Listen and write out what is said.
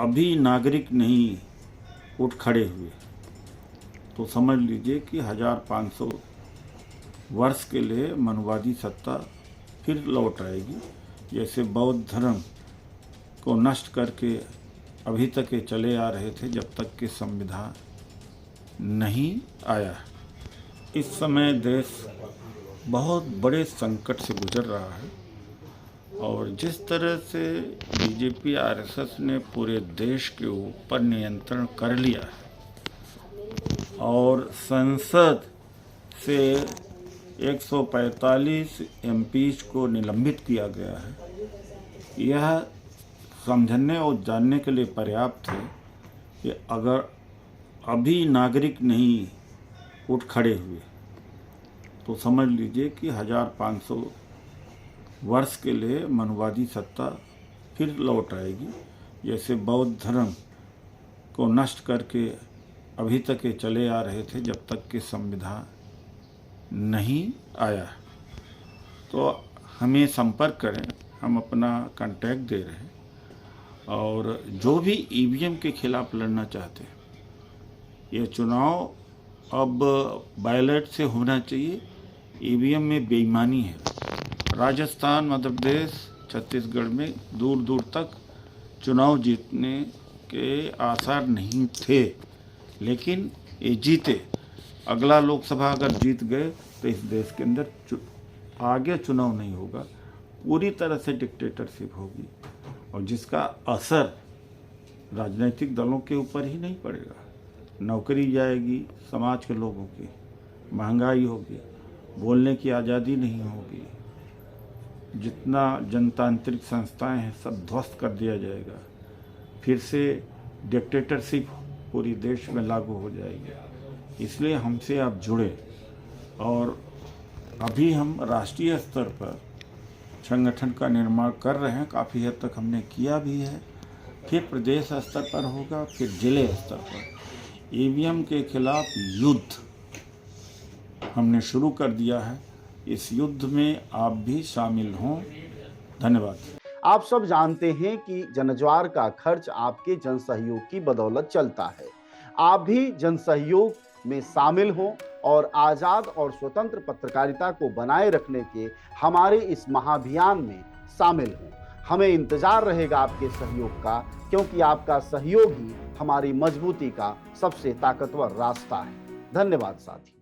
अभी नागरिक नहीं उठ खड़े हुए तो समझ लीजिए कि 1500 वर्ष के लिए मनुवादी सत्ता फिर लौट आएगी। जैसे बौद्ध धर्म को नष्ट करके अभी तक ये चले आ रहे थे जब तक कि संविधान नहीं आया। इस समय देश बहुत बड़े संकट से गुजर रहा है और जिस तरह से बीजेपी आरएसएस ने पूरे देश के ऊपर नियंत्रण कर लिया है और संसद से 145 एमपीज को निलंबित किया गया है, यह समझने और जानने के लिए पर्याप्त है कि अगर अभी नागरिक नहीं उठ खड़े हुए तो समझ लीजिए कि 1500 वर्ष के लिए मनुवादी सत्ता फिर लौट आएगी। जैसे बौद्ध धर्म को नष्ट करके अभी तक ये चले आ रहे थे जब तक कि संविधान नहीं आया। तो हमें संपर्क करें, हम अपना कांटेक्ट दे रहे हैं। और जो भी ईवीएम के खिलाफ लड़ना चाहते हैं, यह चुनाव अब बैलेट से होना चाहिए। ईवीएम में बेईमानी है। राजस्थान, मध्य प्रदेश, छत्तीसगढ़ में दूर दूर तक चुनाव जीतने के आसार नहीं थे, लेकिन ये जीते। अगला लोकसभा अगर जीत गए तो इस देश के अंदर आगे चुनाव नहीं होगा, पूरी तरह से डिक्टेटरशिप होगी और जिसका असर राजनीतिक दलों के ऊपर ही नहीं पड़ेगा। नौकरी जाएगी समाज के लोगों की, महंगाई होगी, बोलने की आज़ादी नहीं होगी, जितना जनतांत्रिक संस्थाएं हैं सब ध्वस्त कर दिया जाएगा। फिर से डिक्टेटरशिप पूरी देश में लागू हो जाएगी। इसलिए हमसे आप जुड़े और अभी हम राष्ट्रीय स्तर पर संगठन का निर्माण कर रहे हैं, काफ़ी हद तक हमने किया भी है। फिर प्रदेश स्तर पर होगा, फिर जिले स्तर पर। ईवीएम के खिलाफ युद्ध हमने शुरू कर दिया है। इस युद्ध में आप भी शामिल हों। धन्यवाद। आप सब जानते हैं कि जनज्वार का खर्च आपके जनसहयोग की बदौलत चलता है। आप भी जनसहयोग में शामिल हों और आजाद और स्वतंत्र पत्रकारिता को बनाए रखने के हमारे इस महाअभियान में शामिल हों। हमें इंतजार रहेगा आपके सहयोग का, क्योंकि आपका सहयोग ही हमारी मजबूती का सबसे ताकतवर रास्ता है। धन्यवाद साथी।